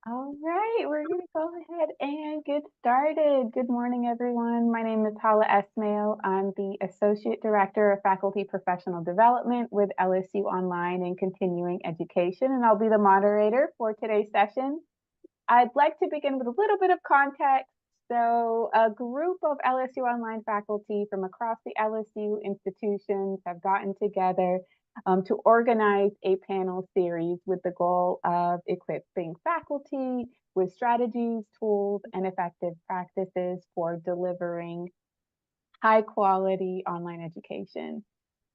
All right, we're going to go ahead and get started. Good morning, everyone. My name is Hala Esmail. I'm the Associate Director of Faculty Professional Development with LSU Online and Continuing Education, and I'll be the moderator for today's session. I'd like to begin with a little bit of context. So a group of LSU Online faculty from across the LSU institutions have gotten together to organize a panel series with the goal of equipping faculty with strategies, tools, and effective practices for delivering high quality online education.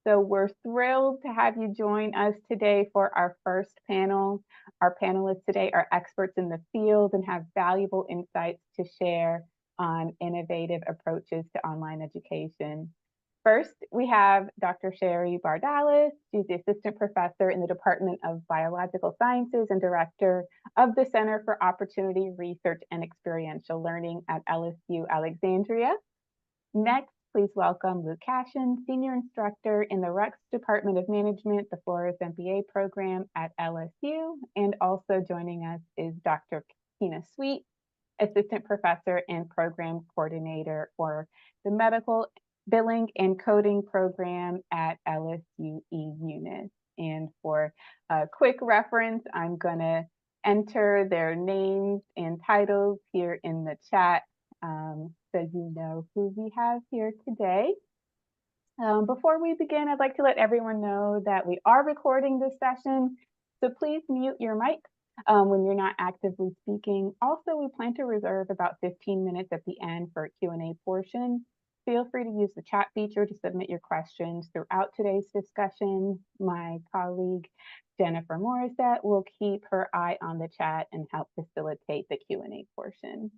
So we're thrilled to have you join us today for our first panel. Our panelists today are experts in the field and have valuable insights to share on innovative approaches to online education. First, we have Dr. Cheryl Bardales. She's the assistant professor in the Department of Biological Sciences and director of the Center for Opportunity Research and Experiential Learning at LSU Alexandria. Next, please welcome Luke Cashen, Senior Instructor in the Rucks Department of Management, the Flores MBA program at LSU. And also joining us is Dr. Kina, Assistant Professor and Program Coordinator for the Medical Billing and Coding program at LSUE Eunice. And for a quick reference, I'm going to enter their names and titles here in the chat so you know who we have here today. Before we begin, I'd like to let everyone know that we are recording this session, so please mute your mic when you're not actively speaking. Also, we plan to reserve about 15 minutes at the end for a Q&A portion. Feel free to use the chat feature to submit your questions throughout today's discussion. My colleague, Jennifer Morissette, will keep her eye on the chat and help facilitate the Q&A portion.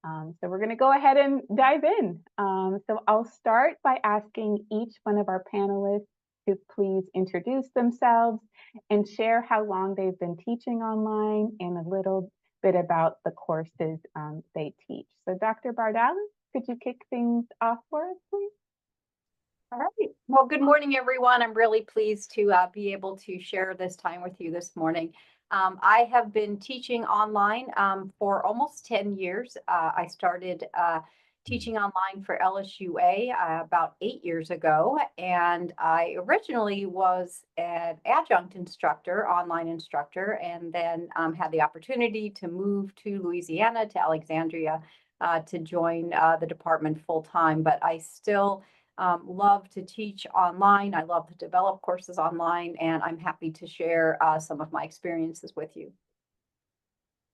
So we're going to go ahead and dive in. So I'll start by asking each one of our panelists to please introduce themselves and share how long they've been teaching online and a little bit about the courses they teach. So Dr. Bardales, could you kick things off for us, please? All right. Well, good morning, everyone. I'm really pleased to be able to share this time with you this morning. I have been teaching online for almost 10 years. I started teaching online for LSUA about 8 years ago, and I originally was an adjunct instructor, online instructor, and then had the opportunity to move to Louisiana, to Alexandria, to join the department full-time, but I still love to teach online. I love to develop courses online, and I'm happy to share some of my experiences with you.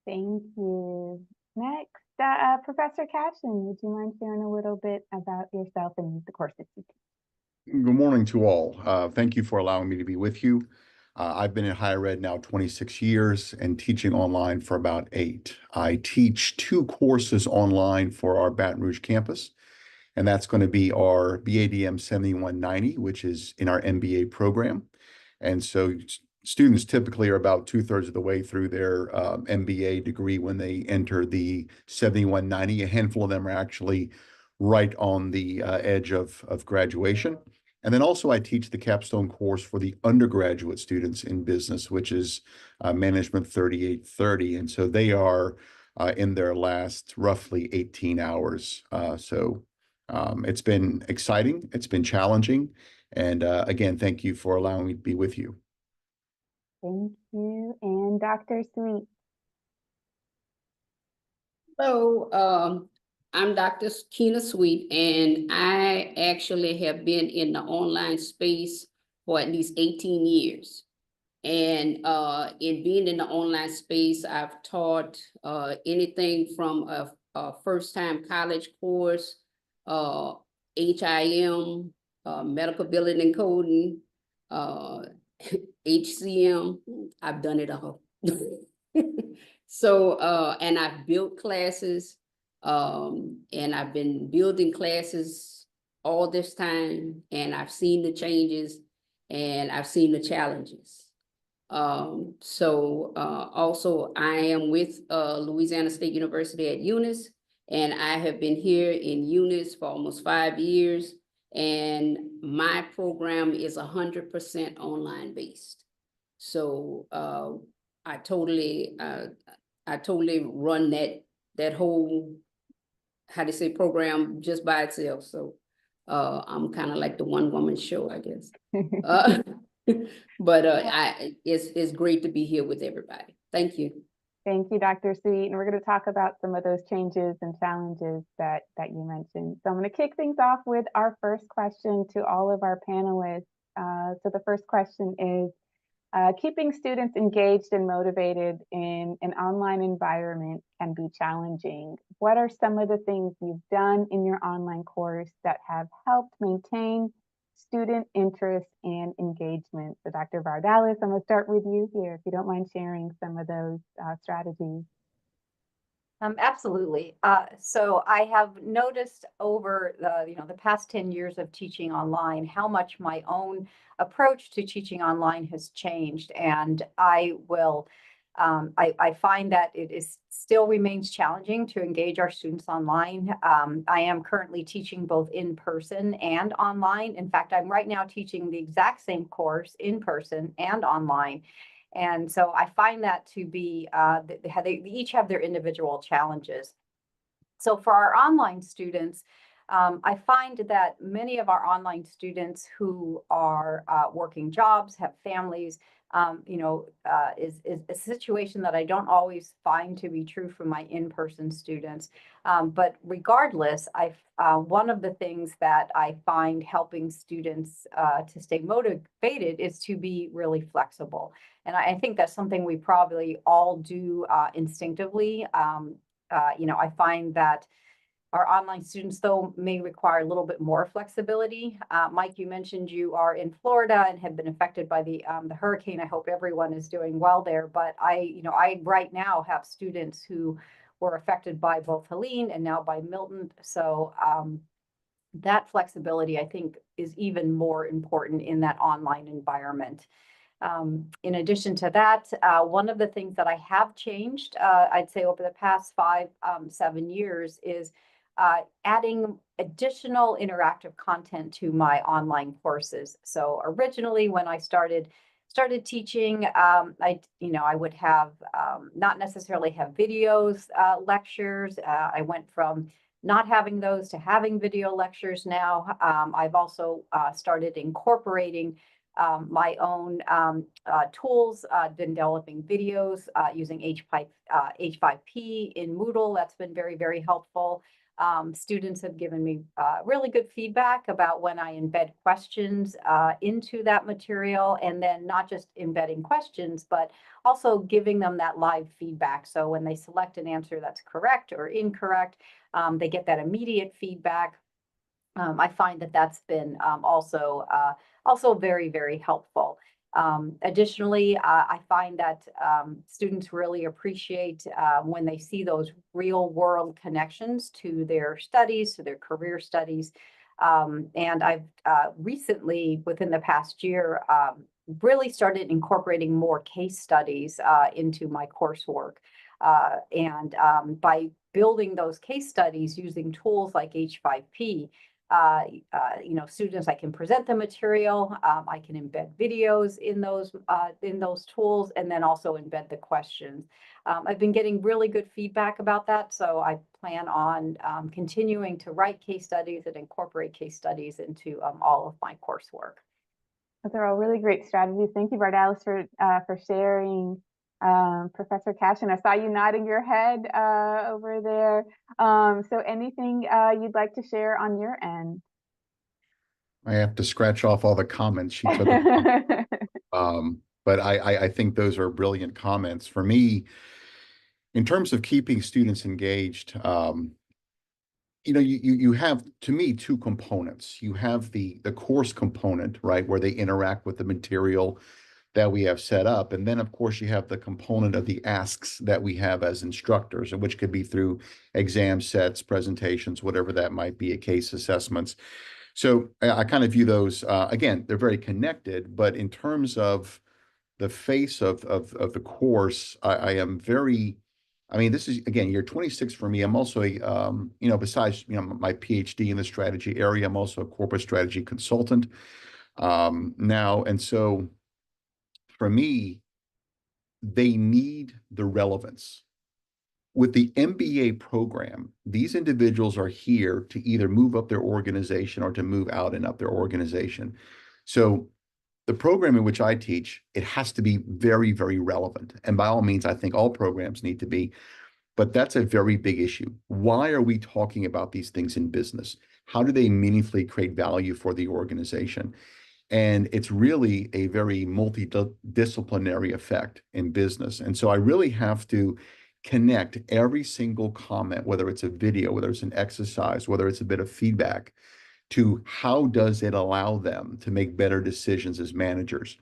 Thank you. Next, Professor Cashen, would you mind sharing a little bit about yourself and the courses you teach? Good morning to all. Thank you for allowing me to be with you. I've been in higher ed now 26 years and teaching online for about 8. I teach 2 courses online for our Baton Rouge campus, and that's going to be our BADM 7190, which is in our MBA program. And so students typically are about 2/3 of the way through their MBA degree when they enter the 7190. A handful of them are actually right on the edge of graduation. And then also I teach the capstone course for the undergraduate students in business, which is Management 3830. And so they are in their last roughly 18 hours. It's been exciting. It's been challenging. And again, thank you for allowing me to be with you. Thank you. And Dr. Sweet. Hello, I'm Dr. Kina Sweet, and I actually have been in the online space for at least 18 years. And in being in the online space, I've taught anything from a first-time college course, HIM, medical billing and coding, HCM. I've done it all. So, and I've built classes, and I've been building classes all this time, and I've seen the changes and I've seen the challenges. Also I am with Louisiana State University at Eunice, and I have been here in Eunice for almost 5 years, and my program is 100% online based. So I I totally run that whole, how to say, program just by itself. So I'm kind of like the one woman show, I guess. But it's great to be here with everybody. Thank you. Thank you, Dr. Sweet. And we're going to talk about some of those changes and challenges that you mentioned. So I'm going to kick things off with our first question to all of our panelists. So the first question is, keeping students engaged and motivated in an online environment can be challenging. What are some of the things you've done in your online course that have helped maintain student interest and engagement? So Dr. Bardales, I'm going to start with you here, if you don't mind sharing some of those strategies. Absolutely. So I have noticed over the past 10 years of teaching online how much my own approach to teaching online has changed, and I find that it still remains challenging to engage our students online. I am currently teaching both in person and online. In fact, I'm right now teaching the exact same course in person and online. And so I find that to be, they each have their individual challenges. So for our online students, I find that many of our online students who are working jobs, have families, is a situation that I don't always find to be true for my in-person students. But regardless, one of the things that I find helping students to stay motivated is to be really flexible. And I think that's something we probably all do instinctively. I find that our online students, though, may require a little bit more flexibility. Mike, you mentioned you are in Florida and have been affected by the hurricane. I hope everyone is doing well there. But I right now have students who were affected by both Helene and now by Milton. So that flexibility, I think, is even more important in that online environment. In addition to that, one of the things that I have changed, I'd say over the past 7 years, is adding additional interactive content to my online courses. So originally, when I started teaching, I would have not necessarily have videos, lectures. I went from not having those to having video lectures now. I've also started incorporating my own tools, been developing videos using H5P in Moodle. That's been very, very helpful. Students have given me really good feedback about when I embed questions into that material, and then not just embedding questions, but also giving them that live feedback. So when they select an answer that's correct or incorrect, they get that immediate feedback. I find that that's been also very, very helpful. Additionally, I find that students really appreciate when they see those real world connections to their studies, to their career studies. And I've recently, within the past year, really started incorporating more case studies into my coursework. And by building those case studies using tools like H5P, students, I can present the material, I can embed videos in those tools, and then also embed the questions. I've been getting really good feedback about that, so I plan on continuing to write case studies and incorporate case studies into all of my coursework. Those are all really great strategies. Thank you, Bardales, for sharing. Professor Cashen, I saw you nodding your head over there. So anything you'd like to share on your end? I have to scratch off all the comments she took. But I think those are brilliant comments. For me, in terms of keeping students engaged, you have, to me, two components. You have the course component, right, where they interact with the material that we have set up. And then, of course, you have the component of the asks that we have as instructors, and which could be through exam sets, presentations, whatever that might be, case assessments. So I kind of view those, again, they're very connected, but in terms of the face of the course, I am very, this is, again, year 26 for me. I'm also besides, my PhD in the strategy area, I'm also a corporate strategy consultant now. And so for me, they need the relevance. with the MBA program, these individuals are here to either move up their organization or to move out and up their organization. So the program in which I teach, it has to be very, very relevant. And by all means, I think all programs need to be, but that's a very big issue. Why are we talking about these things in business? How do they meaningfully create value for the organization? And it's really a very multidisciplinary effect in business. And so I really have to connect every single comment, whether it's a video, whether it's an exercise, whether it's a bit of feedback, to how does it allow them to make better decisions as managers.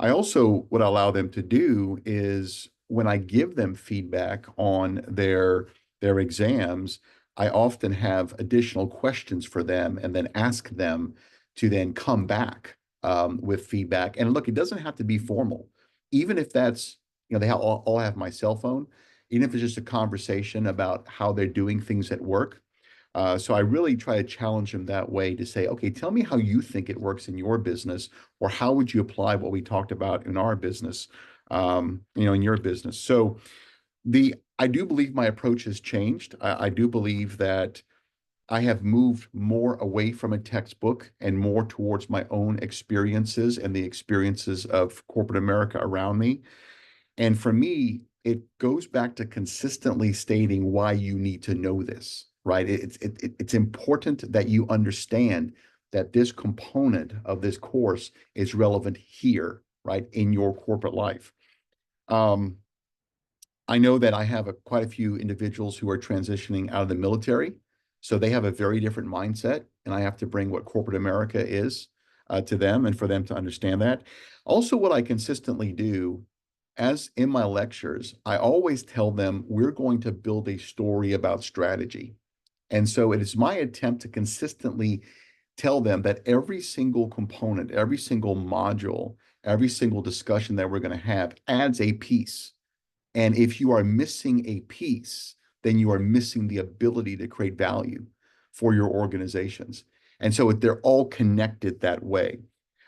I also, what I allow them to do is when I give them feedback on their exams, I often have additional questions for them and then ask them to then come back with feedback. And look, it doesn't have to be formal. Even if that's, they all have my cell phone, even if it's just a conversation about how they're doing things at work. So I really try to challenge them that way to say, okay, tell me how you think it works in your business, or how would you apply what we talked about in our business, in your business. So I do believe my approach has changed. I do believe that I have moved more away from a textbook and more towards my own experiences and the experiences of corporate America around me. And for me, it goes back to consistently stating why you need to know this, right? It's important that you understand that this component of this course is relevant here, right, in your corporate life. I know that I have quite a few individuals who are transitioning out of the military, so they have a very different mindset, and I have to bring what corporate America is to them and for them to understand that. Also, what I consistently do, as in my lectures, I always tell them we're going to build a story about strategy. And so it is my attempt to consistently tell them that every single component, every single module, every single discussion that we're going to have adds a piece. And if you are missing a piece, then you are missing the ability to create value for your organizations. And so they're all connected that way.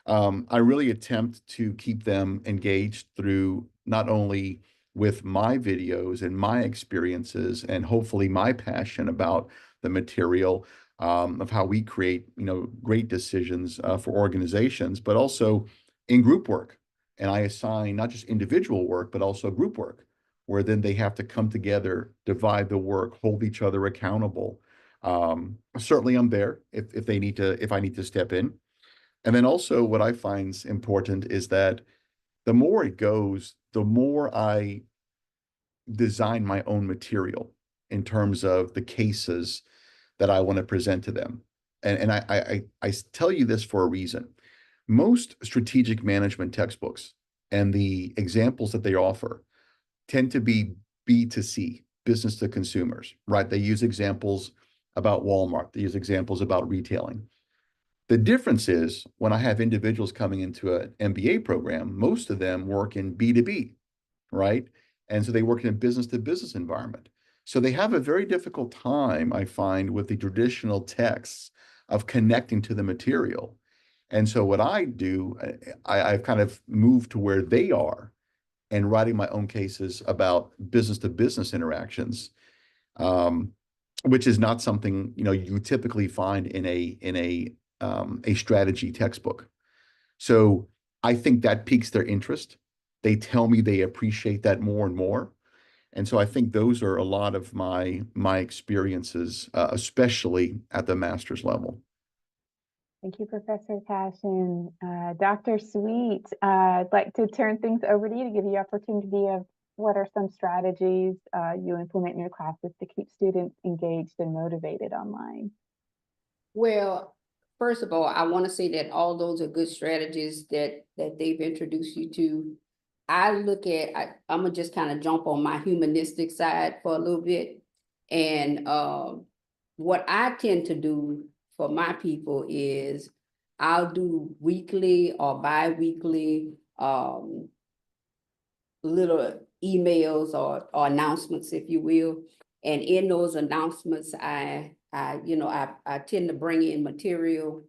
I really attempt to keep them engaged through not only with my videos and my experiences and hopefully my passion about the material of how we create, great decisions for organizations, but also in group work. And I assign not just individual work, but also group work, where then they have to come together, divide the work, hold each other accountable. Certainly I'm there if I need to step in. And then also what I find is important is that the more it goes, the more I design my own material in terms of the cases that I want to present to them. And I tell you this for a reason. Most strategic management textbooks and the examples that they offer tend to be B2C, business to consumers, right? They use examples about Walmart. They use examples about retailing. The difference is when I have individuals coming into an MBA program, most of them work in B2B, right? And so they work in a business to business environment. So they have a very difficult time, I find, with the traditional texts of connecting to the material. And so what I do, I've kind of moved to where they are and writing my own cases about business to business interactions, which is not something you typically find in a strategy textbook. So I think that piques their interest. They tell me they appreciate that more and more. And so I think those are a lot of my experiences, especially at the master's level. Thank you, Professor Cashen. Dr. Sweet, I'd like to turn things over to you to give you the opportunity of what are some strategies you implement in your classes to keep students engaged and motivated online? Well, first of all, I want to say that all those are good strategies that they've introduced you to. I'm gonna just kind of jump on my humanistic side for a little bit. And what I tend to do for my people is I'll do weekly or bi-weekly little emails or announcements, if you will. And in those announcements, I tend to bring in material,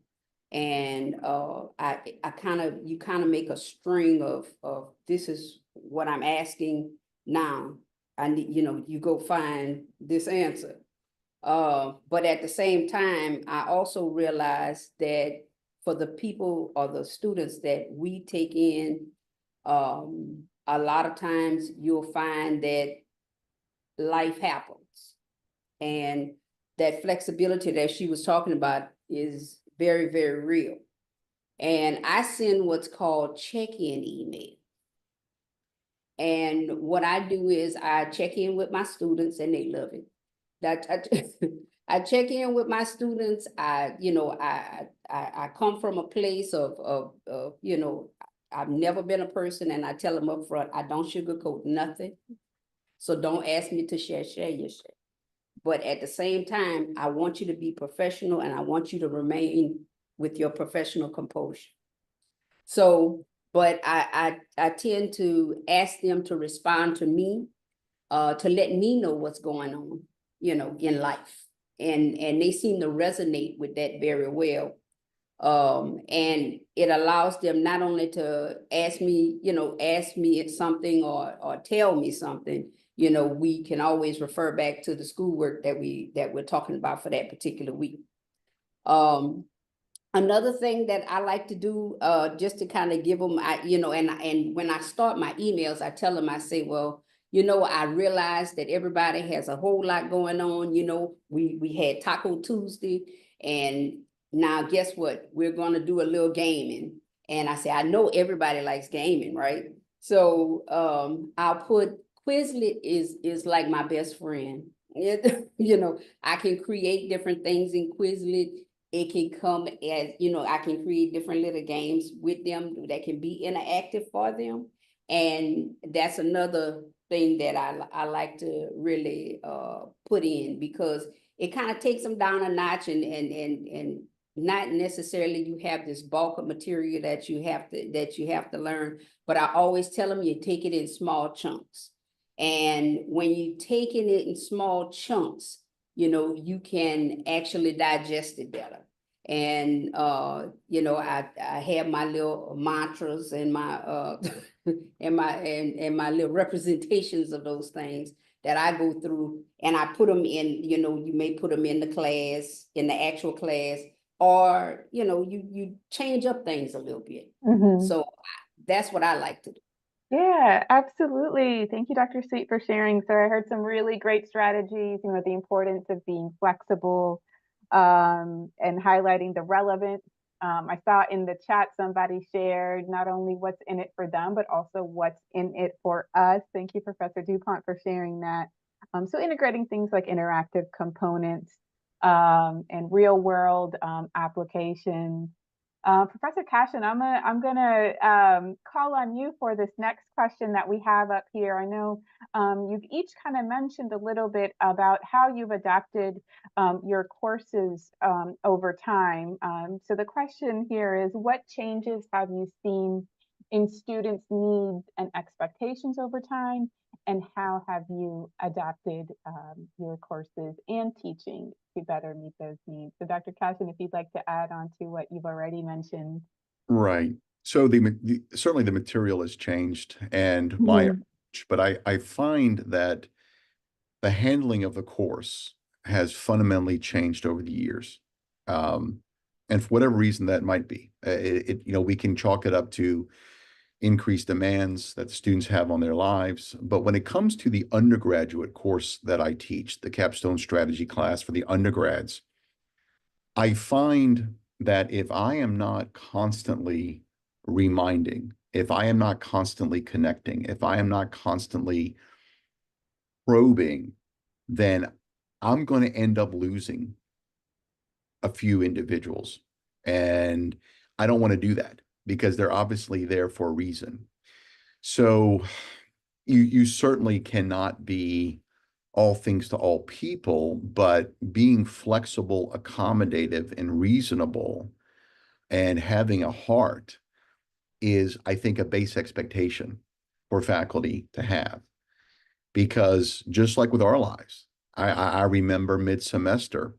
and you kind of make a string of this is what I'm asking now. I need, you go find this answer. But at the same time, I also realized that for the people or the students that we take in, a lot of times you'll find that life happens. And that flexibility that she was talking about is very, very real. And I send what's called check-in email. And what I do is I check in with my students and they love it. I check in with my students. I come from a place of I've never been a person, and I tell them up front, I don't sugarcoat nothing. So don't ask me to share your share. But at the same time, I want you to be professional and I want you to remain with your professional composure. So, but I tend to ask them to respond to me, to let me know what's going on, in life. And they seem to resonate with that very well. And it allows them not only to ask me something or tell me something, we can always refer back to the schoolwork that we're talking about for that particular week. Another thing that I like to do, just to kind of give them, and when I start my emails, I tell them, I say, well, I realize that everybody has a whole lot going on. We had Taco Tuesday, and now guess what? We're going to do a little gaming. And I say, I know everybody likes gaming, right? So I'll put Quizlet is like my best friend. I can create different things in Quizlet. It can come as, I can create different little games with them that can be interactive for them. And that's another thing that I like to really put in, because it kind of takes them down a notch, and not necessarily you have this bulk of material that you have to learn, but I always tell them you take it in small chunks. And when you taking it in small chunks, you can actually digest it better. And I have my little mantras and my and my little representations of those things that I go through, and I put them in, you may put them in the class, in the actual class, or you change up things a little bit. So that's what I like to do. Yeah, absolutely. Thank you, Dr. Sweet, for sharing. So I heard some really great strategies, the importance of being flexible, and highlighting the relevance. I saw in the chat somebody shared not only what's in it for them, but also what's in it for us. Thank you, Professor DuPont, for sharing that. So integrating things like interactive components, and real world applications. Professor Cashen, I'm gonna call on you for this next question that we have up here. I know you've each kind of mentioned a little bit about how you've adapted your courses over time. So the question here is, what changes have you seen in students' needs and expectations over time, and how have you adapted your courses and teaching to better meet those needs? So Dr. Cashen, if you'd like to add on to what you've already mentioned. Right. So certainly the material has changed, and my approach, but I find that the handling of the course has fundamentally changed over the years. And for whatever reason that might be, we can chalk it up to increased demands that the students have on their lives. But when it comes to the undergraduate course that I teach, the capstone strategy class for the undergrads, I find that if I am not constantly reminding, if I am not constantly connecting, if I am not constantly probing, then I'm going to end up losing a few individuals. And I don't want to do that, because they're obviously there for a reason. So you certainly cannot be all things to all people, but being flexible, accommodative, and reasonable, and having a heart is, I think, a base expectation for faculty to have. Because just like with our lives, I remember mid-semester,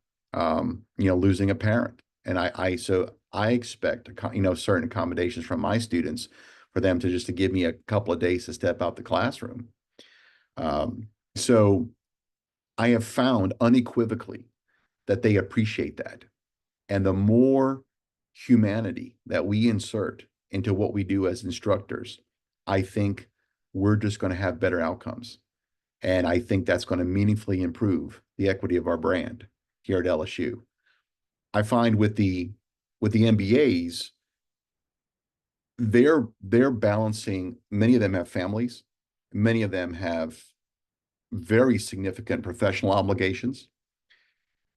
losing a parent, and so I expect certain accommodations from my students for them to give me a couple of days to step out the classroom. So I have found unequivocally that they appreciate that. And the more humanity that we insert into what we do as instructors, I think we're just going to have better outcomes. And I think that's going to meaningfully improve the equity of our brand here at LSU. I find with the MBAs, they're balancing, many of them have families, many of them have very significant professional obligations.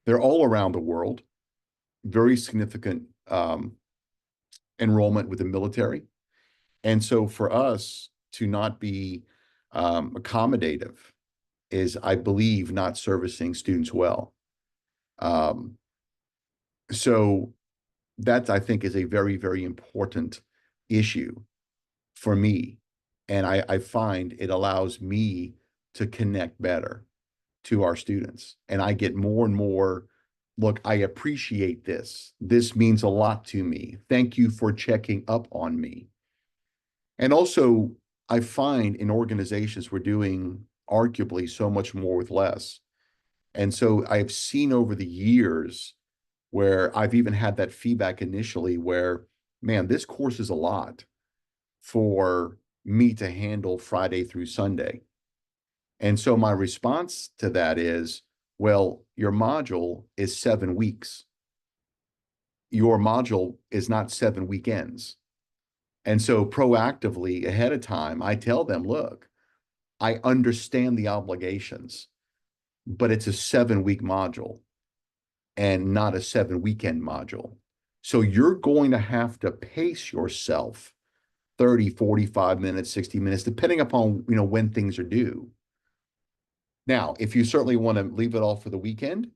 They're all around the world, very significant enrollment with the military. And so for us to not be accommodative is, I believe, not servicing students well. So that, I think, is a very, very important issue for me. And I find it allows me to connect better to our students. And I get more and more, look, I appreciate this. This means a lot to me. Thank you for checking up on me. And also, I find in organizations we're doing arguably so much more with less. And so I've seen over the years where I've even had that feedback initially where, man, this course is a lot for me to handle Friday through Sunday. And so my response to that is, well, your module is 7 weeks. Your module is not 7 weekends. And so proactively ahead of time, I tell them, look, I understand the obligations, but it's a 7-week module and not a 7-weekend module. So you're going to have to pace yourself 30, 45 minutes, 60 minutes, depending upon, when things are due. Now, if you certainly want to leave it all for the weekend,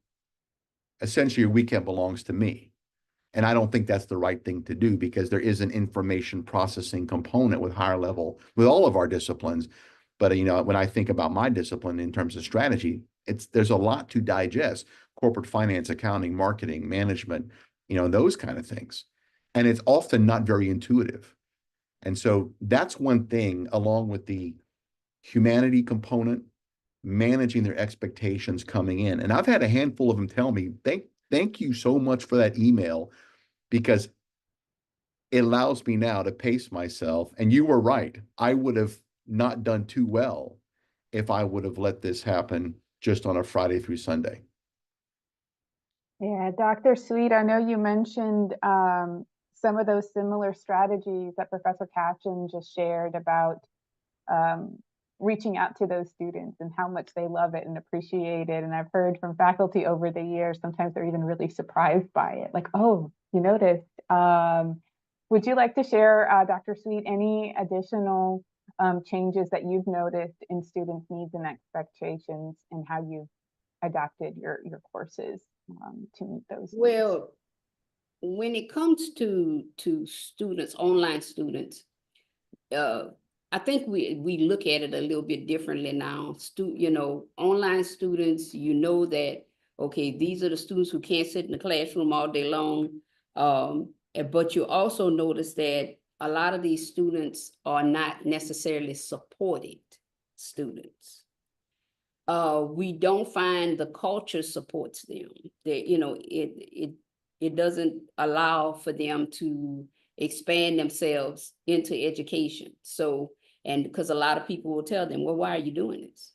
essentially your weekend belongs to me. And I don't think that's the right thing to do because there is an information processing component with higher level, with all of our disciplines. But, when I think about my discipline in terms of strategy, there's a lot to digest: corporate finance, accounting, marketing, management, those kind of things. And it's often not very intuitive. And so that's one thing, along with the humanity component, managing their expectations coming in. And I've had a handful of them tell me, thank you so much for that email, because it allows me now to pace myself. And you were right. I would have not done too well if I would have let this happen just on a Friday through Sunday. Yeah, Dr. Sweet, I know you mentioned some of those similar strategies that Professor Cashen just shared about reaching out to those students and how much they love it and appreciate it. And I've heard from faculty over the years, sometimes they're even really surprised by it. Like, oh, you noticed. Would you like to share, Dr. Sweet, any additional changes that you've noticed in students' needs and expectations and how you've adapted your courses to meet those needs? Well, when it comes to students, online students, I think we look at it a little bit differently now. Online students, that, okay, these are the students who can't sit in the classroom all day long. But you also notice that a lot of these students are not necessarily supported students. We don't find the culture supports them. It doesn't allow for them to expand themselves into education. So, and because a lot of people will tell them, well, why are you doing this?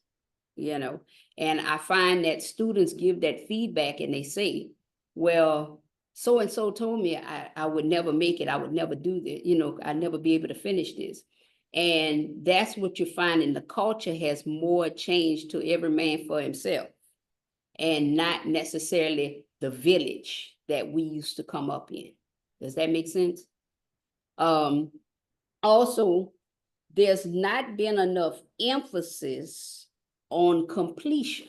And I find that students give that feedback and they say, well, so-and-so told me I would never make it. I would never do this. I'd never be able to finish this. And that's what you find in the culture has more change to every man for himself and not necessarily the village that we used to come up in. Does that make sense? Also, there's not been enough emphasis on completion.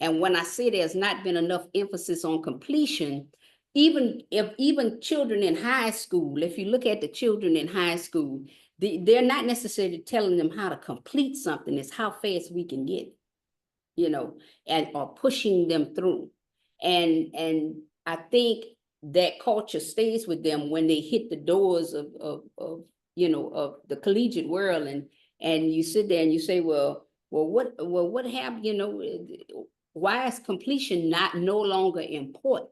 And when I say there's not been enough emphasis on completion, even children in high school, if you look at the children in high school, they're not necessarily telling them how to complete something, it's how fast we can get it, or pushing them through. And I think that culture stays with them when they hit the doors of the collegiate world, and you sit there and you say, well, Well, what happened, why is completion no longer important?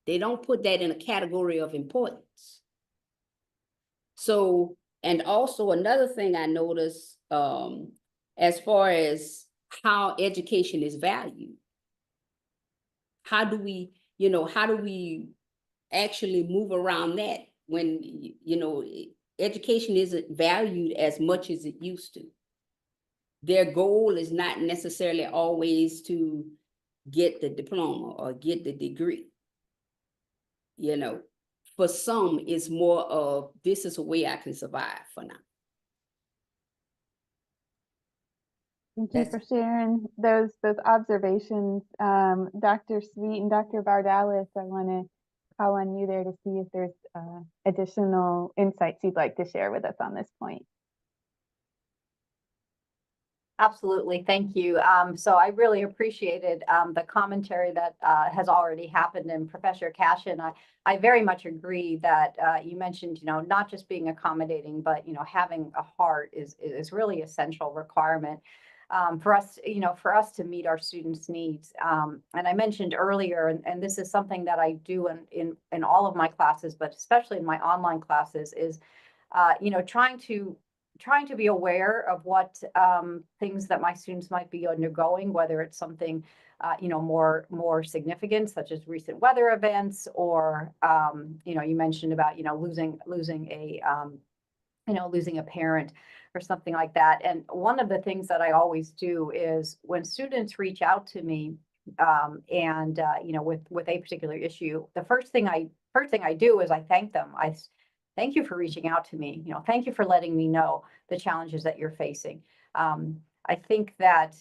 They don't put that in a category of importance. So, and also another thing I noticed, as far as how education is valued, how do we actually move around that when, education isn't valued as much as it used to? Their goal is not necessarily always to get the diploma or get the degree. For some, it's more of, this is a way I can survive for now. Thank you for sharing those observations. Dr. Sweet and Dr. Bardales, I want to call on you there to see if there's additional insights you'd like to share with us on this point. Absolutely. Thank you. So I really appreciated the commentary that has already happened. And Professor Cashen, I very much agree that you mentioned, not just being accommodating, but, having a heart is really essential requirement for us, to meet our students' needs. And I mentioned earlier, and this is something that I do in all of my classes, but especially in my online classes, is, trying to be aware of what things that my students might be undergoing, whether it's something, more significant, such as recent weather events, or, you mentioned about, losing a parent or something like that. And one of the things that I always do is when students reach out to me, with a particular issue, the first thing I do is I thank them. I thank you for reaching out to me. Thank you for letting me know the challenges that you're facing. I think that,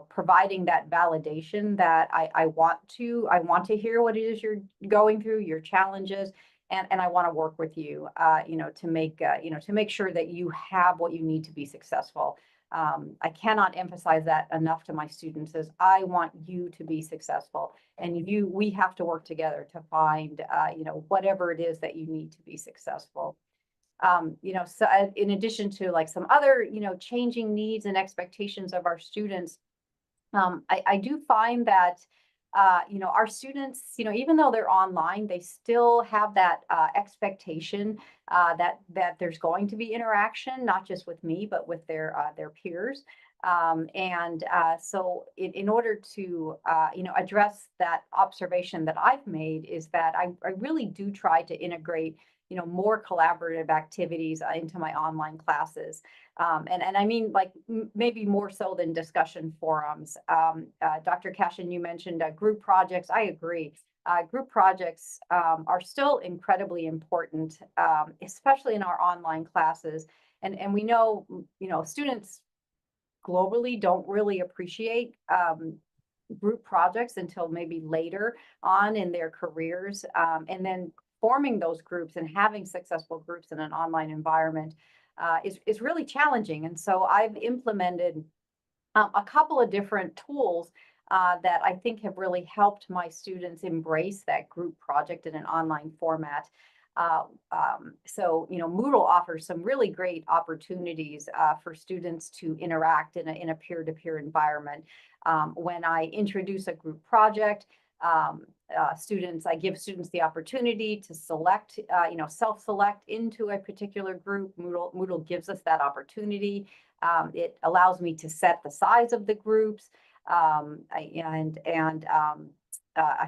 providing that validation that I want to hear what it is you're going through, your challenges, and I want to work with you, to make sure that you have what you need to be successful. I cannot emphasize that enough to my students, is I want you to be successful, and we have to work together to find, whatever it is that you need to be successful. So in addition to like some other, changing needs and expectations of our students, I do find that, our students, even though they're online, they still have that expectation that there's going to be interaction, not just with me, but with their peers. So in order to, address that observation that I've made, is that I really do try to integrate, more collaborative activities into my online classes. And I mean, like, maybe more so than discussion forums. Dr. Cashen, you mentioned group projects. I agree. Group projects are still incredibly important, especially in our online classes. And we know, students globally don't really appreciate group projects until maybe later on in their careers. And then forming those groups and having successful groups in an online environment is really challenging. And so I've implemented a couple of different tools that I think have really helped my students embrace that group project in an online format. So, Moodle offers some really great opportunities for students to interact in a peer-to-peer environment. When I introduce a group project, I give students the opportunity to select, self-select into a particular group. Moodle gives us that opportunity. It allows me to set the size of the groups, I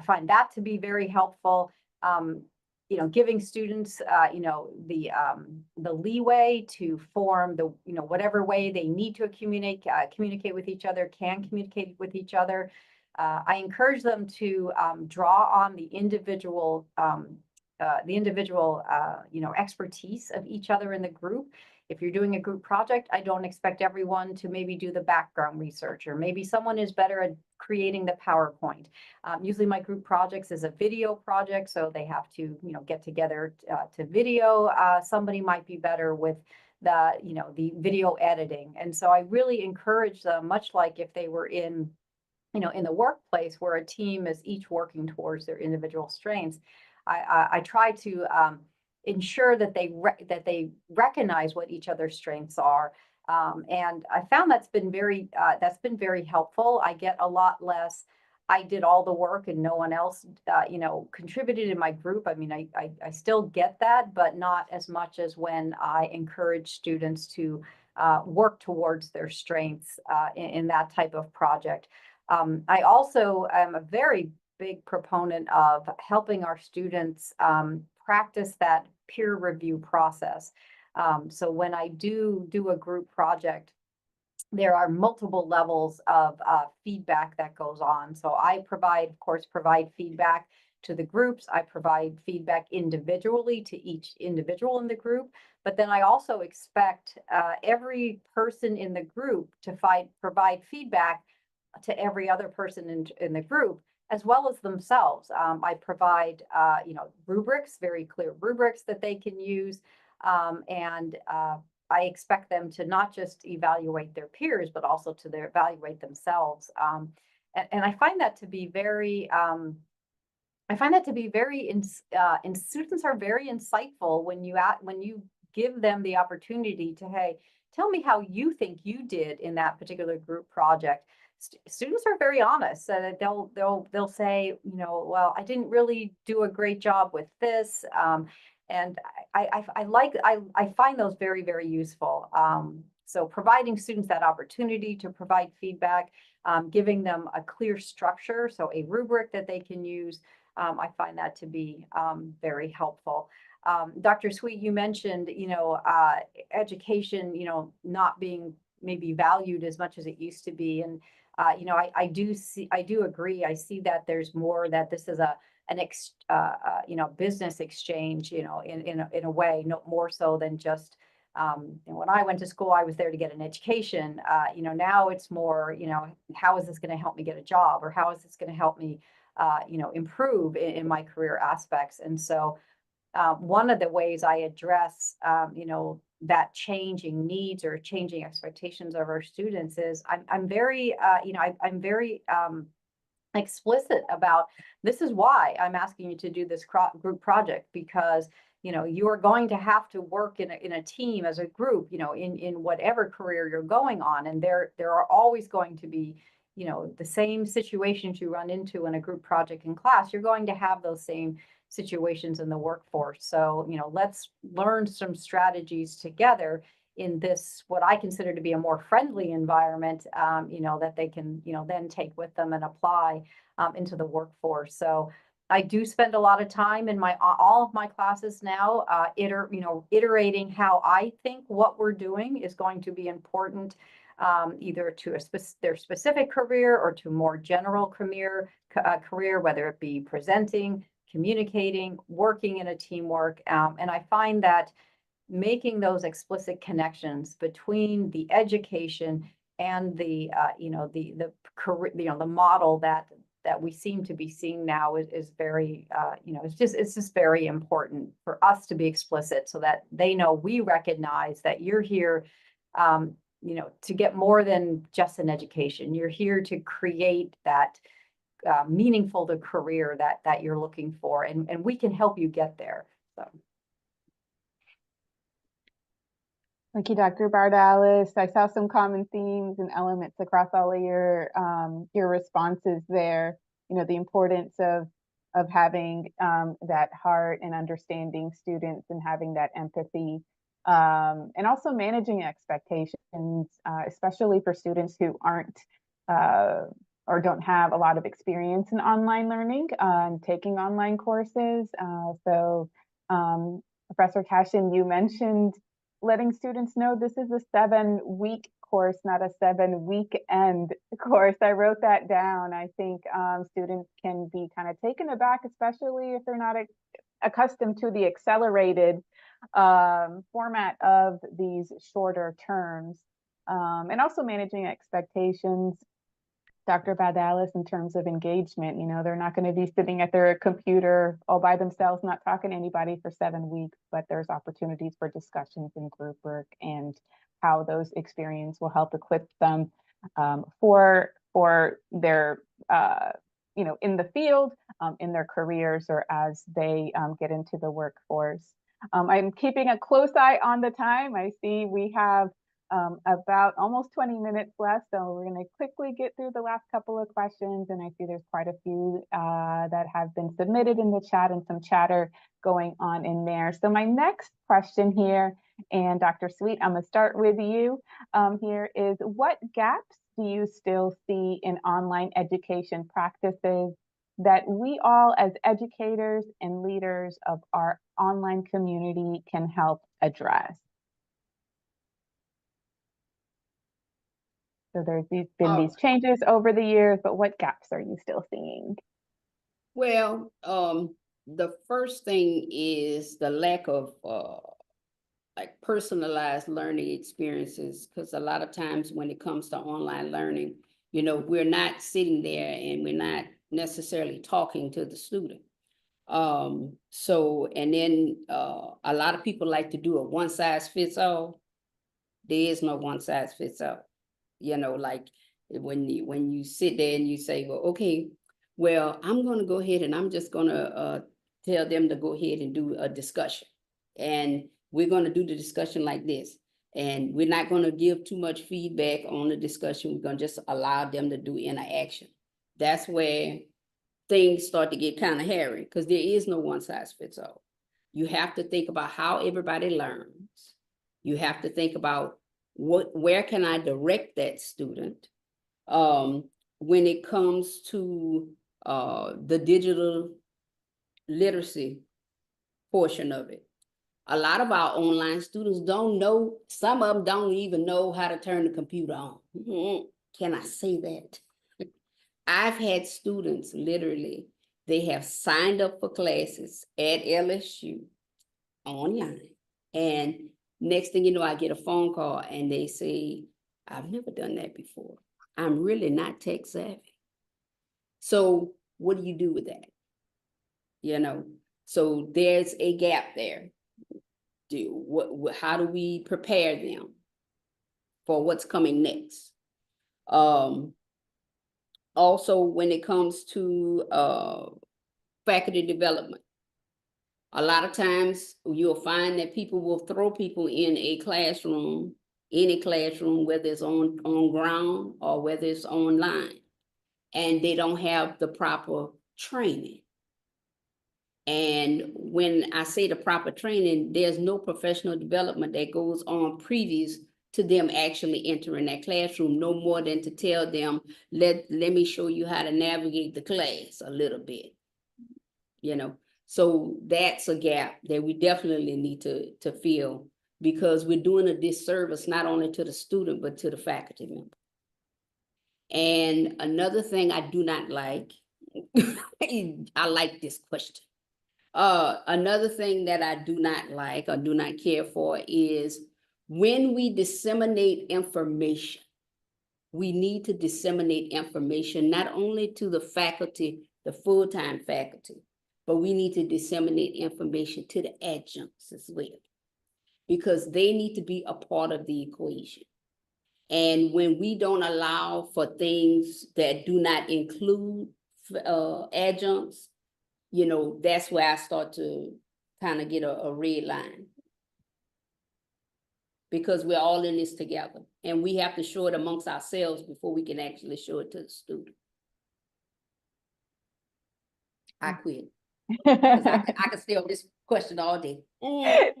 find that to be very helpful. Giving students, the leeway to form the, whatever way they need to communicate with each other, can communicate with each other. I encourage them to draw on the individual, expertise of each other in the group. If you're doing a group project, I don't expect everyone to maybe do the background research, or maybe someone is better at creating the PowerPoint. Usually my group projects is a video project, so they have to, get together to video. Somebody might be better with the video editing. And so I really encourage them, much like if they were in the workplace where a team is each working towards their individual strengths. I try to ensure that they recognize what each other's strengths are, And I found that's been very helpful. I get a lot less. I did all the work and no one else, contributed in my group. I mean, I still get that, but not as much as when I encourage students to work towards their strengths in that type of project. I also am a very big proponent of helping our students practice that peer review process. So when I do a group project, there are multiple levels of feedback that goes on. So I of course, provide feedback to the groups. I provide feedback individually to each individual in the group. But then I also expect every person in the group to provide feedback to every other person in the group, as well as themselves. I provide, rubrics, very clear rubrics that they can use. And I expect them to not just evaluate their peers, but also to evaluate themselves. And I find that to be very, and students are very insightful when you give them the opportunity to, hey, tell me how you think you did in that particular group project. Students are very honest. They'll say, well, I didn't really do a great job with this. And I find those very, very useful. So providing students that opportunity to provide feedback, giving them a clear structure, so a rubric that they can use, I find that to be very helpful. Dr. Sweet, you mentioned, education, not being maybe valued as much as it used to be. And, I do agree. I see that there's more, that this is an business exchange, in a way, no more so than just, when I went to school, I was there to get an education. Now it's more, how is this going to help me get a job, or how is this going to help me, improve in my career aspects? And so, one of the ways I address, that changing needs or changing expectations of our students is I'm very, I'm very explicit about, this is why I'm asking you to do this group project, because you are going to have to work in a team as a group, in whatever career you're going on, and there are always going to be the same situations you run into in a group project in class. You're going to have those same situations in the workforce. So let's learn some strategies together in this, what I consider to be a more friendly environment, that they can, then take with them and apply into the workforce. So I do spend a lot of time in all of my classes now, iterating how I think what we're doing is going to be important, either to their specific career or to more general career, whether it be presenting, communicating, working in a teamwork. And I find that making those explicit connections between the education and the career, the model that we seem to be seeing now is very, it's just very important for us to be explicit, so that they know we recognize that you're here, to get more than just an education. You're here to create that meaningful the career that you're looking for, and we can help you get there. So. Thank you, Dr. Bardales. I saw some common themes and elements across all of your responses there. The importance of having that heart and understanding students and having that empathy, and also managing expectations, especially for students who aren't or don't have a lot of experience in online learning, taking online courses. So Professor Cashen, you mentioned letting students know this is a 7-week course, not a 7-weekend course. I wrote that down. I think students can be kind of taken aback, especially if they're not accustomed to the accelerated format of these shorter terms, and also managing expectations. Dr. Bardales, in terms of engagement, they're not going to be sitting at their computer all by themselves, not talking to anybody for 7 weeks, but there's opportunities for discussions and group work, and how those experiences will help equip them for their, in the field, in their careers, or as they get into the workforce. I'm keeping a close eye on the time. I see we have About almost 20 minutes left, so we're going to quickly get through the last couple of questions. And I see there's quite a few that have been submitted in the chat and some chatter going on in there. So my next question here, and Dr. Sweet, I'm going to start with you here, is what gaps do you still see in online education practices that we all as educators and leaders of our online community can help address? So there's been these changes over the years, but what gaps are you still seeing? Well, the first thing is the lack of like personalized learning experiences, because a lot of times when it comes to online learning, you know, we're not sitting there and we're not necessarily talking to the student. So, and then a lot of people like to do a one size fits all. There is no one size fits all. You know, like when you sit there and you say, well, okay, well, I'm going to go ahead and I'm just going to tell them to go ahead and do a discussion. And we're going to do the discussion like this. And we're not going to give too much feedback on the discussion. We're going to just allow them to do interaction. That's where things start to get kind of hairy, because there is no one size fits all. You have to think about how everybody learns. You have to think about where can I direct that student? When it comes to the digital literacy portion of it, a lot of our online students don't know, some of them don't even know how to turn the computer on. Can I say that? I've had students, literally, they have signed up for classes at LSU online, and next thing you know, I get a phone call and they say, I've never done that before. I'm really not tech savvy. So what do you do with that? You know, so there's a gap there. How do we prepare them for what's coming next? Also, when it comes to faculty development, a lot of times you'll find that people will throw people in a classroom, any classroom, whether it's on ground or whether it's online, and they don't have the proper training. And when I say the proper training, there's no professional development that goes on previous to them actually entering that classroom, no more than to tell them, let me show you how to navigate the class a little bit, you know. So that's a gap that we definitely need to fill, because we're doing a disservice not only to the student, but to the faculty member. And another thing I do not like, I like this question. Another thing that I do not like or do not care for is when we disseminate information, we need to disseminate information not only to the faculty, the full-time faculty, but we need to disseminate information to the adjuncts as well, because they need to be a part of the equation. And when we don't allow for things that do not include adjuncts, you know, that's where I start to kind of get a red line. Because we're all in this together, and we have to show it amongst ourselves before we can actually show it to the student. I quit. I could stay on this question all day.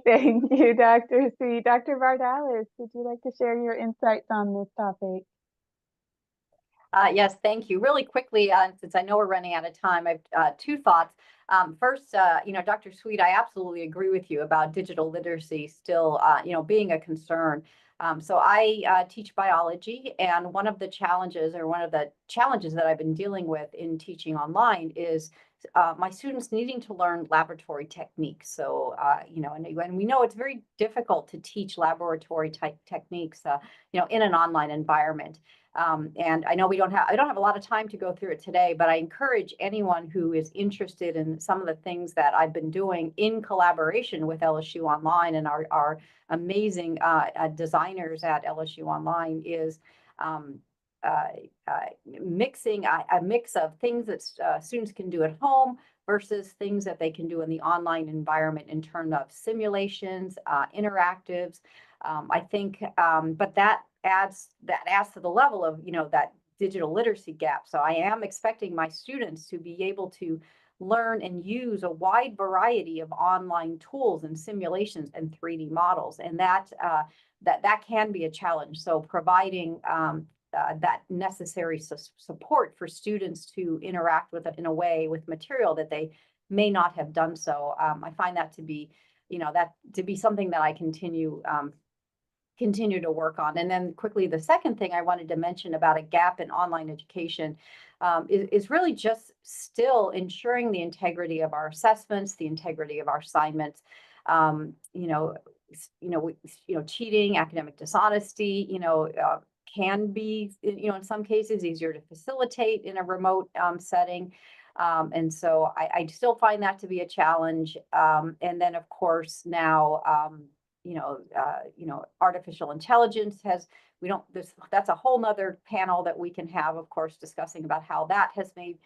Thank you, Dr. C. Dr. Bardales, would you like to share your insights on this topic? Yes, thank you. Really quickly, since I know we're running out of time, I have two thoughts. First, you know, Dr. Sweet, I absolutely agree with you about digital literacy still, you know, being a concern. So I teach biology, and one of the challenges that I've been dealing with in teaching online is my students needing to learn laboratory techniques. So, you know, and we know it's very difficult to teach laboratory type techniques, you know, in an online environment. And I know I don't have a lot of time to go through it today, but I encourage anyone who is interested in some of the things that I've been doing in collaboration with LSU Online and our amazing designers at LSU Online is mixing a mix of things that students can do at home versus things that they can do in the online environment in terms of simulations, interactives, I think, but that adds to the level of, that digital literacy gap. So I am expecting my students to be able to learn and use a wide variety of online tools and simulations and 3D models, and that can be a challenge. So providing that necessary support for students to interact with it in a way with material that they may not have done so. I find that to be, something that I continue to work on. And then quickly, the second thing I wanted to mention about a gap in online education is really just still ensuring the integrity of our assessments, the integrity of our assignments. Cheating, academic dishonesty, can be, in some cases easier to facilitate in a remote setting. And so I still find that to be a challenge. And then, of course, now, artificial intelligence that's a whole nother panel that we can have, of course, discussing about how that has made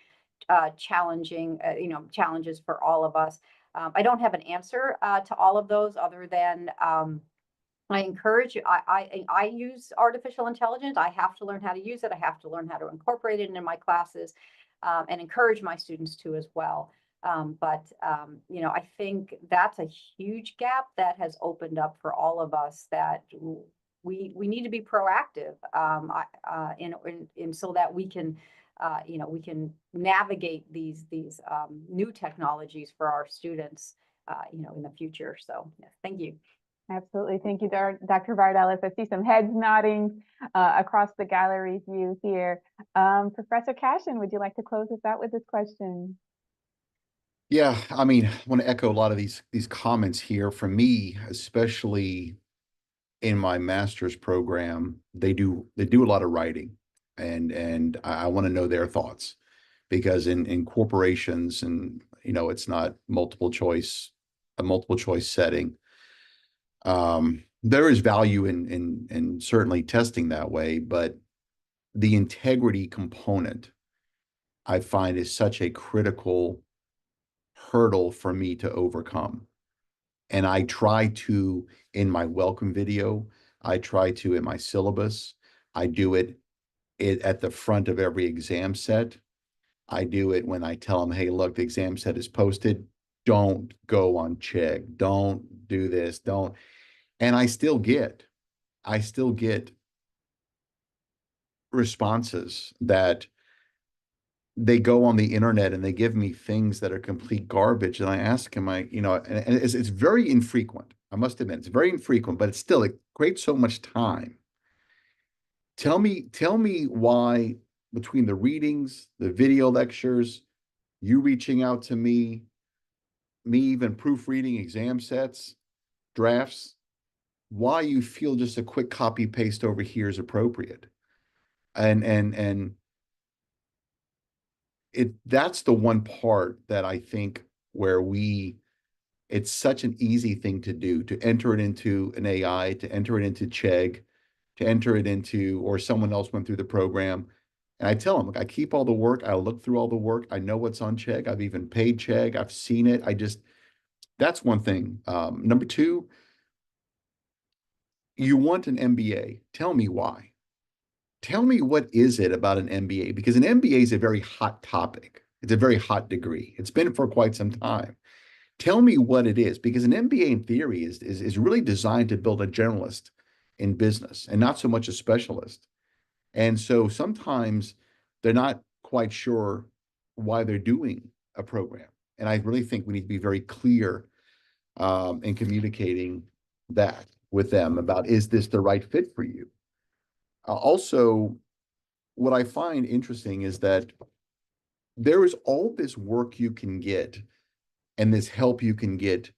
challenges for all of us. I don't have an answer to all of those other than I use artificial intelligence. I have to learn how to use it. I have to learn how to incorporate it into my classes, and encourage my students to as well. I think that's a huge gap that has opened up for all of us, that we need to be proactive, so that we can navigate these new technologies for our students, in the future. So yes, thank you. Absolutely. Thank you, Dr. Bardales. I see some heads nodding across the gallery view here. Professor Cashen, would you like to close us out with this question? Yeah, I mean, I want to echo a lot of these comments here. For me, especially in my master's program, they do a lot of writing, and I want to know their thoughts, because in corporations, and it's not a multiple choice setting. There is value in certainly testing that way, but the integrity component, I find, is such a critical hurdle for me to overcome. And I try to, in my welcome video, I try to, in my syllabus, I do it at the front of every exam set. I do it when I tell them, hey, look, the exam set is posted. Don't go on Chegg. Don't do this. Don't. And I still get responses that they go on the internet and they give me things that are complete garbage. And I ask them, and it's very infrequent. I must admit, it's very infrequent, but it creates so much time. Tell me why, between the readings, the video lectures, you reaching out to me even proofreading exam sets, drafts, why you feel just a quick copy paste over here is appropriate. And that's the one part that I think where it's such an easy thing to do, to enter it into an AI, to enter it into Chegg, to enter it into, or someone else went through the program. And I tell them, look, I keep all the work. I look through all the work. I know what's on Chegg. I've even paid Chegg. I've seen it. That's one thing. Number two, you want an MBA. Tell me why. Tell me, what is it about an MBA? Because an MBA is a very hot topic. It's a very hot degree. It's been for quite some time. Tell me what it is, because an MBA in theory is really designed to build a generalist in business and not so much a specialist. And so sometimes they're not quite sure why they're doing a program. And I really think we need to be very clear in communicating that with them about, is this the right fit for you? Also, what I find interesting is that there is all this work you can get and this help you can get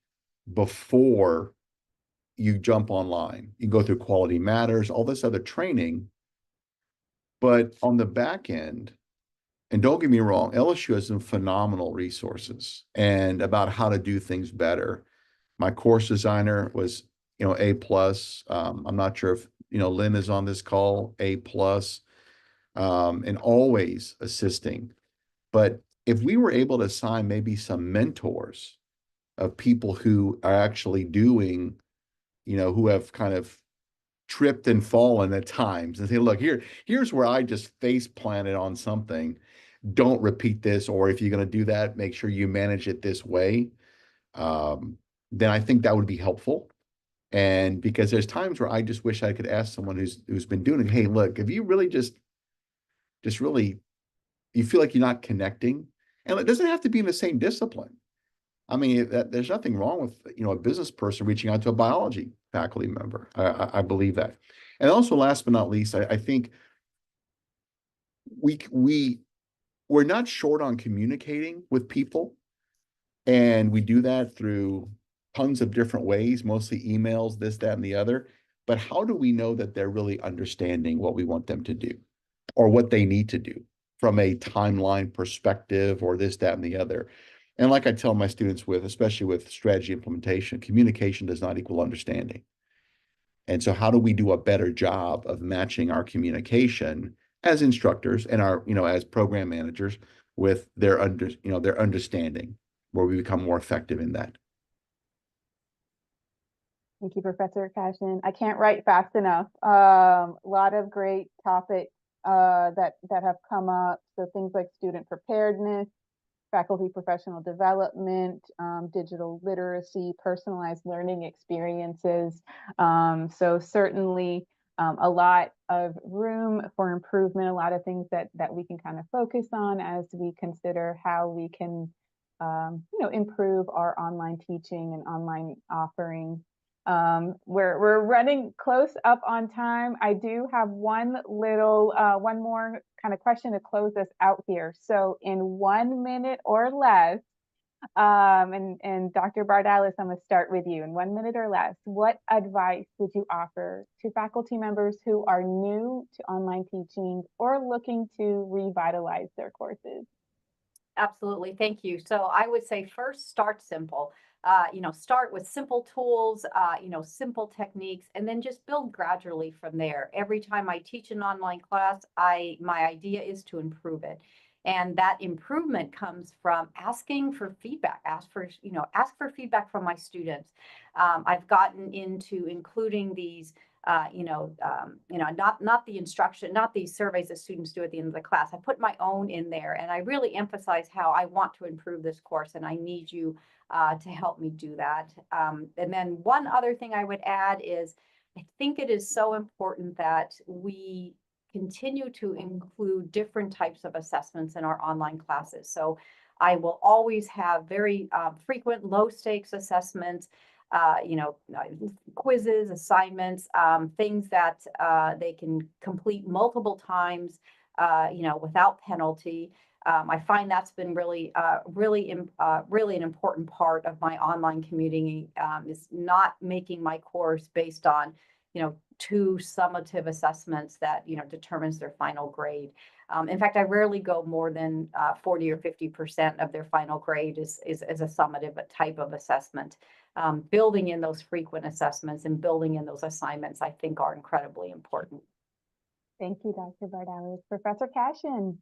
before you jump online. You go through Quality Matters, all this other training. But on the back end, and don't get me wrong, LSU has some phenomenal resources and about how to do things better. My course designer was, A+. I'm not sure if, Lynn is on this call, A+, and always assisting. But if we were able to assign maybe some mentors of people who are actually doing, who have kind of tripped and fallen at times and say, look, here's where I just face planted on something. Don't repeat this, or if you're going to do that, make sure you manage it this way. Then I think that would be helpful. And because there's times where I just wish I could ask someone who's been doing it, hey, look, if you really just really, you feel like you're not connecting, and it doesn't have to be in the same discipline. I mean, there's nothing wrong with, a business person reaching out to a biology faculty member. I believe that. And also, last but not least, I think we're not short on communicating with people, and we do that through tons of different ways, mostly emails, this, that, and the other. But how do we know that they're really understanding what we want them to do or what they need to do from a timeline perspective or this, that, and the other? And like I tell my students especially with strategy implementation, communication does not equal understanding. And so how do we do a better job of matching our communication as instructors and our, as program managers with their understanding, where we become more effective in that? Thank you, Professor Cashen. I can't write fast enough. A lot of great topics that have come up. So things like student preparedness, faculty professional development, digital literacy, personalized learning experiences. So certainly a lot of room for improvement, a lot of things that we can kind of focus on as we consider how we can improve our online teaching and online offerings. We're running close up on time. I do have one more kind of question to close us out here. So in 1 minute or less, and Dr. Bardales, I'm going to start with you. In 1 minute or less, what advice would you offer to faculty members who are new to online teaching or looking to revitalize their courses? Absolutely. Thank you. So I would say first, start simple. Start with simple tools, simple techniques, and then just build gradually from there. Every time I teach an online class, my idea is to improve it. And that improvement comes from asking for feedback, ask for feedback from my students. I've gotten into including these not the instruction, not these surveys that students do at the end of the class. I put my own in there, and I really emphasize how I want to improve this course, and I need you to help me do that. And then one other thing I would add is I think it is so important that we continue to include different types of assessments in our online classes. So I will always have very frequent low stakes assessments, quizzes, assignments, things that they can complete multiple times, without penalty. I find that's been really an important part of my online community, is not making my course based on, two summative assessments that, determines their final grade. In fact, I rarely go more than 40 or 50% of their final grade is a summative type of assessment. Building in those frequent assessments and building in those assignments, I think, are incredibly important. Thank you, Dr. Bardales. Professor Cashen.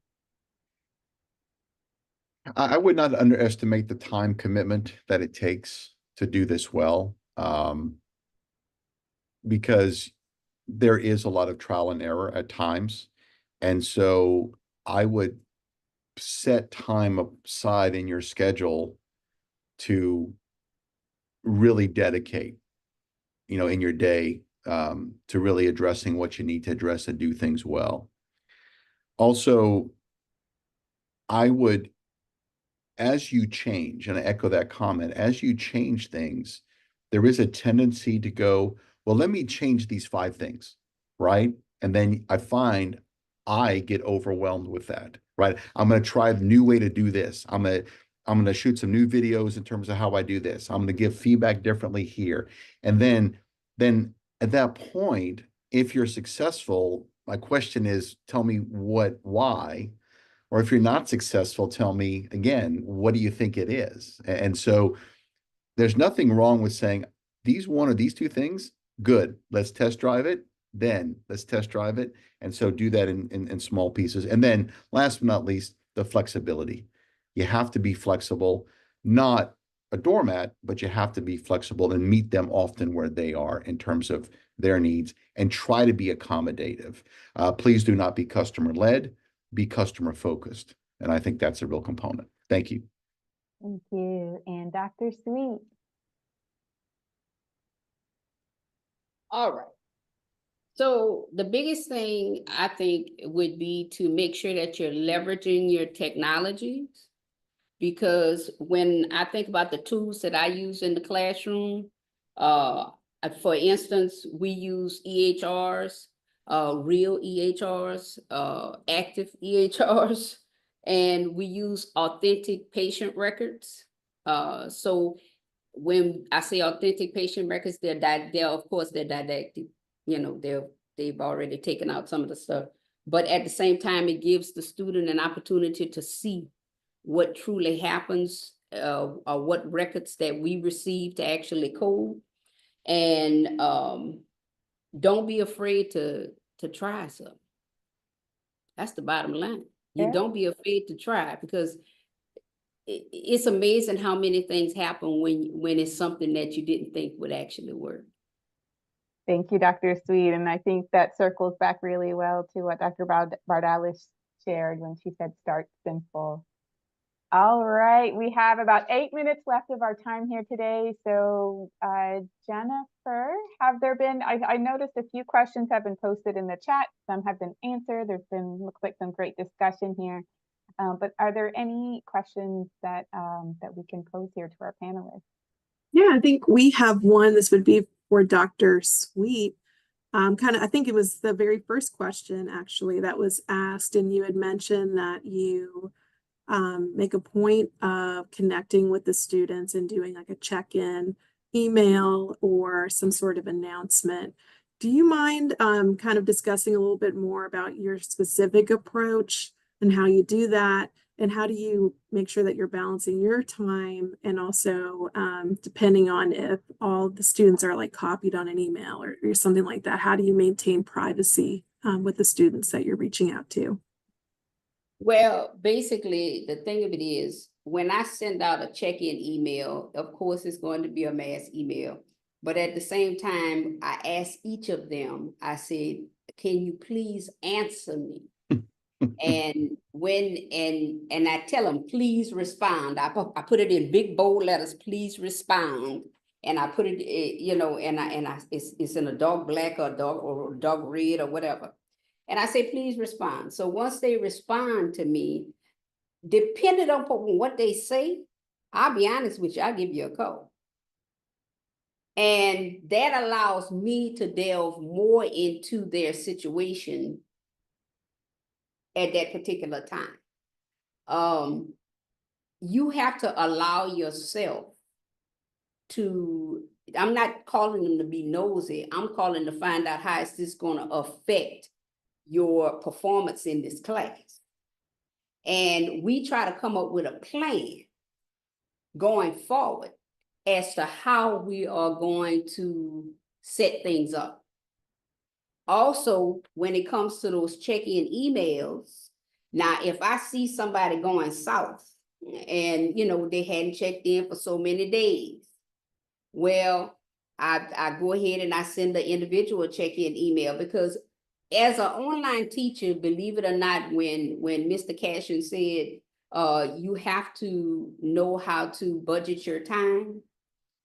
I would not underestimate the time commitment that it takes to do this well, because there is a lot of trial and error at times. And so I would set time aside in your schedule to really dedicate, in your day, to really addressing what you need to address and do things well. Also, I would, as you change, and I echo that comment, as you change things, there is a tendency to go, well, let me change these 5 things, right? And then I find I get overwhelmed with that, right? I'm going to try a new way to do this. I'm going to shoot some new videos in terms of how I do this. I'm going to give feedback differently here. And then at that point, if you're successful, my question is, tell me why? Or if you're not successful, tell me again, what do you think it is? And so there's nothing wrong with saying these 1 or these 2 things, good, let's test drive it. Then let's test drive it. And so do that in small pieces. And then last but not least, the flexibility. You have to be flexible, not a doormat, but you have to be flexible and meet them often where they are in terms of their needs, and try to be accommodative. Please do not be customer-led, be customer-focused. And I think that's a real component. Thank you. Thank you. And Dr. Sweet. All right. So the biggest thing I think would be to make sure that you're leveraging your technologies. Because when I think about the tools that I use in the classroom, for instance, we use EHRs, real EHRs, active EHRs, and we use authentic patient records. So when I say authentic patient records, they're of course they're didactic. You know, they've already taken out some of the stuff, but at the same time, it gives the student an opportunity to see what truly happens, or what records that we receive to actually code. And don't be afraid to try something. That's the bottom line. You Yeah. don't be afraid to try, because it's amazing how many things happen when it's something that you didn't think would actually work. Thank you, Dr. Sweet. And I think that circles back really well to what Dr. Bardales shared when she said start simple. All right, we have about 8 minutes left of our time here today. So Jennifer, have there been, I noticed a few questions have been posted in the chat. Some have been answered. There's been, looks like some great discussion here. But are there any questions that that we can pose here to our panelists? Yeah, I think we have one. This would be for Dr. Sweet. I think it was the very first question actually that was asked, and you had mentioned that you make a point of connecting with the students and doing like a check-in email or some sort of announcement. Do you mind kind of discussing a little bit more about your specific approach and how you do that? And how do you make sure that you're balancing your time, and also depending on if all the students are like copied on an email or something like that, how do you maintain privacy with the students that you're reaching out to? Well, basically, the thing of it is, when I send out a check-in email, of course, it's going to be a mass email. But at the same time, I ask each of them, I said, can you please answer me? And I tell them, please respond. I put it in big bold letters, please respond. And I put it, you know, it's in a dark black or dark red or whatever. And I say, please respond. So once they respond to me, depending on what they say, I'll be honest with you, I'll give you a call. And that allows me to delve more into their situation at that particular time. You have to allow yourself to, I'm not calling them to be nosy, I'm calling to find out how is this going to affect your performance in this class. And we try to come up with a plan going forward as to how we are going to set things up. Also, when it comes to those check-in emails, now if I see somebody going south and you know they hadn't checked in for so many days, well, I go ahead and I send the individual check-in email, because as an online teacher, believe it or not, when Mr. Cashen said you have to know how to budget your time,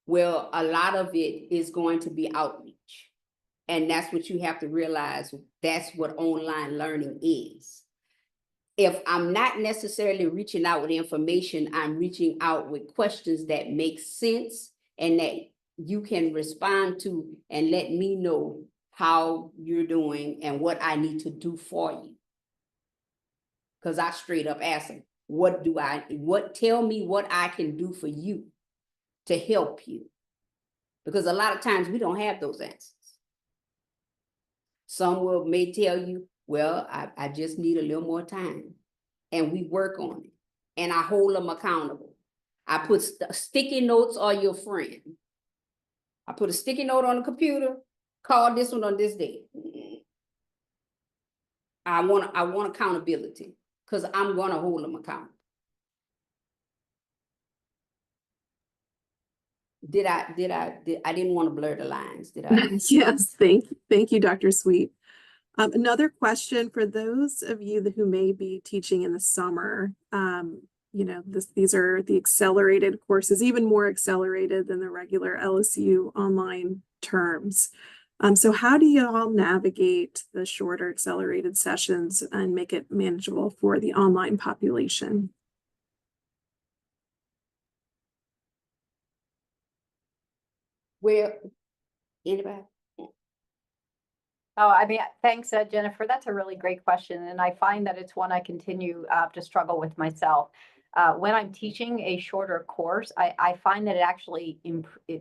well, a lot of it is going to be outreach. And that's what you have to realize. That's what online learning is. If I'm not necessarily reaching out with information, I'm reaching out with questions that make sense and that you can respond to and let me know how you're doing and what I need to do for you. Because I straight up ask them, tell me what I can do for you to help you. Because a lot of times we don't have those answers. Some may tell you, well, I just need a little more time. And we work on it. And I hold them accountable. I put sticky notes on your friend. I put a sticky note on the computer, call this one on this day. I want accountability, because I'm going to hold them accountable. I didn't want to blur the lines, did I? Yes, thank you, Dr. Sweet. Another question for those of you who may be teaching in the summer. You know, these are the accelerated courses, even more accelerated than the regular LSU online terms. So how do you all navigate the shorter accelerated sessions and make it manageable for the online population? Well, anybody? Oh, I mean, thanks, Jennifer. That's a really great question. And I find that it's one I continue to struggle with myself. When I'm teaching a shorter course, I find that it actually,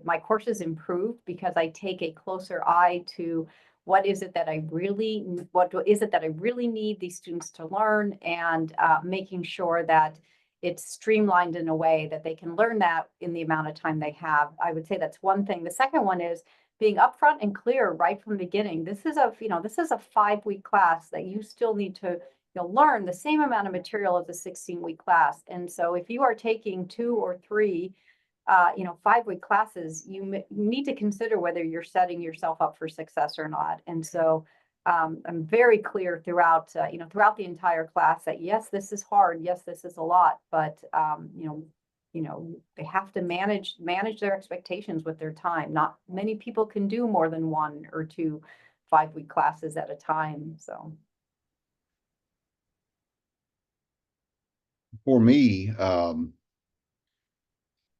my courses improve because I take a closer eye to what is it that I really need these students to learn, and making sure that it's streamlined in a way that they can learn that in the amount of time they have. I would say that's one thing. The second one is being upfront and clear right from the beginning. This is a 5-week class that you still need to learn the same amount of material as a 16-week class. And so if you are taking 2 or 3 5-week classes, you need to consider whether you're setting yourself up for success or not. And so I'm very clear throughout the entire class that yes, this is hard, yes, this is a lot, but they have to manage their expectations with their time. Not many people can do more than 1 or 2 5-week classes at a time. So For me,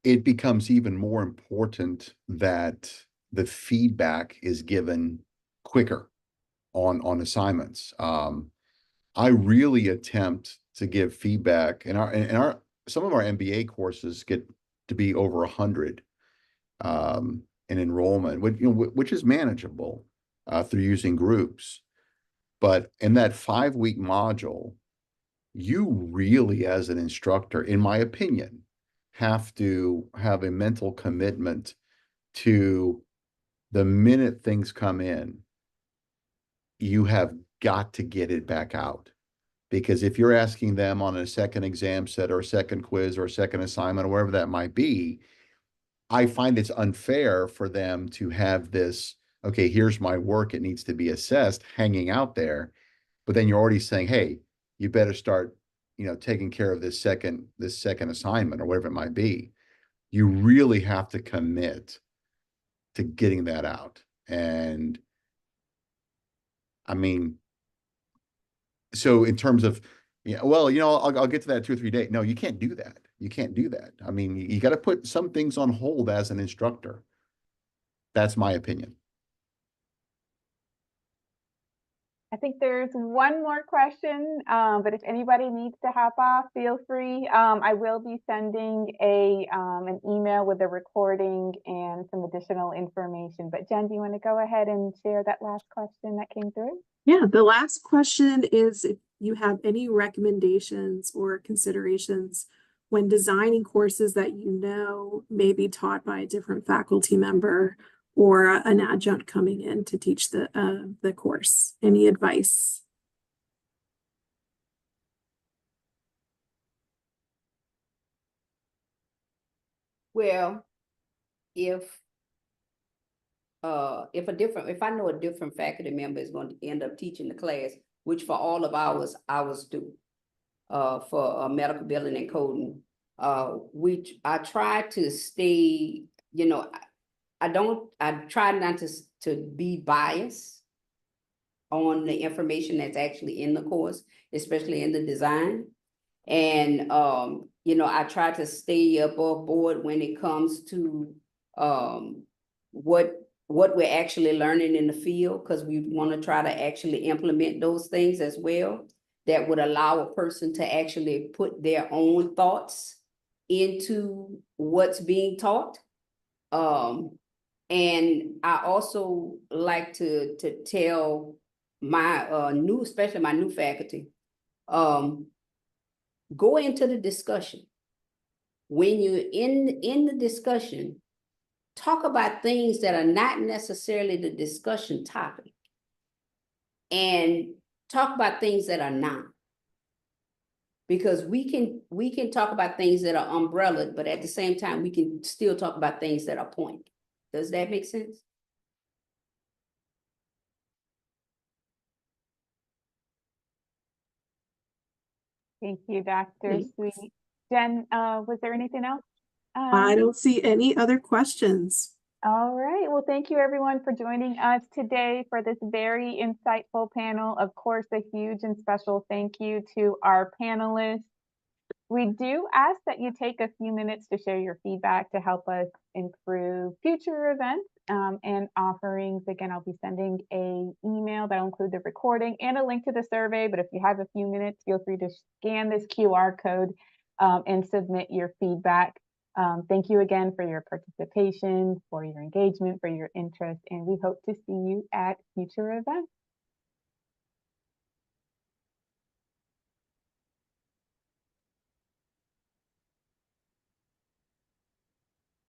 it becomes even more important that the feedback is given quicker on assignments. I really attempt to give feedback, and some of our MBA courses get to be over 100 in enrollment, which is manageable through using groups. But in that 5-week module, you really, as an instructor, in my opinion, have to have a mental commitment to the minute things come in, you have got to get it back out. Because if you're asking them on a second exam set or a second quiz or a second assignment or whatever that might be, I find it's unfair for them to have this, okay, here's my work, it needs to be assessed, hanging out there. But then you're already saying, hey, you better start, taking care of this second assignment or whatever it might be. You really have to commit to getting that out. And I mean, so in terms of, I'll get to that 2 or 3 days. No, you can't do that. You can't do that. I mean, you got to put some things on hold as an instructor. That's my opinion. I think there's one more question, but if anybody needs to hop off, feel free. I will be sending an email with a recording and some additional information. But Jen, do you want to go ahead and share that last question that came through? Yeah, the last question is if you have any recommendations or considerations when designing courses that may be taught by a different faculty member or an adjunct coming in to teach the course. Any advice? Well, if I know a different faculty member is going to end up teaching the class, which for all of ours do, for medical billing and coding, I try to stay, I try not to be biased on the information that's actually in the course, especially in the design. And, I try to stay above board when it comes to what we're actually learning in the field, because we want to try to actually implement those things as well that would allow a person to actually put their own thoughts into what's being taught. And I also like to tell my especially my new faculty, go into the discussion. When you're in the discussion, talk about things that are not necessarily the discussion topic, and talk about things that are not. Because we can talk about things that are umbrella, but at the same time, we can still talk about things that are point. Does that make sense? Thank you, Dr. Thanks. Sweet. Jen, was there anything else? I don't see any other questions. All right. Well, thank you everyone for joining us today for this very insightful panel. Of course, a huge and special thank you to our panelists. We do ask that you take a few minutes to share your feedback to help us improve future events and offerings. Again, I'll be sending an email that'll include the recording and a link to the survey. But if you have a few minutes, feel free to scan this QR code and submit your feedback. Thank you again for your participation, for your engagement, for your interest, and we hope to see you at future events.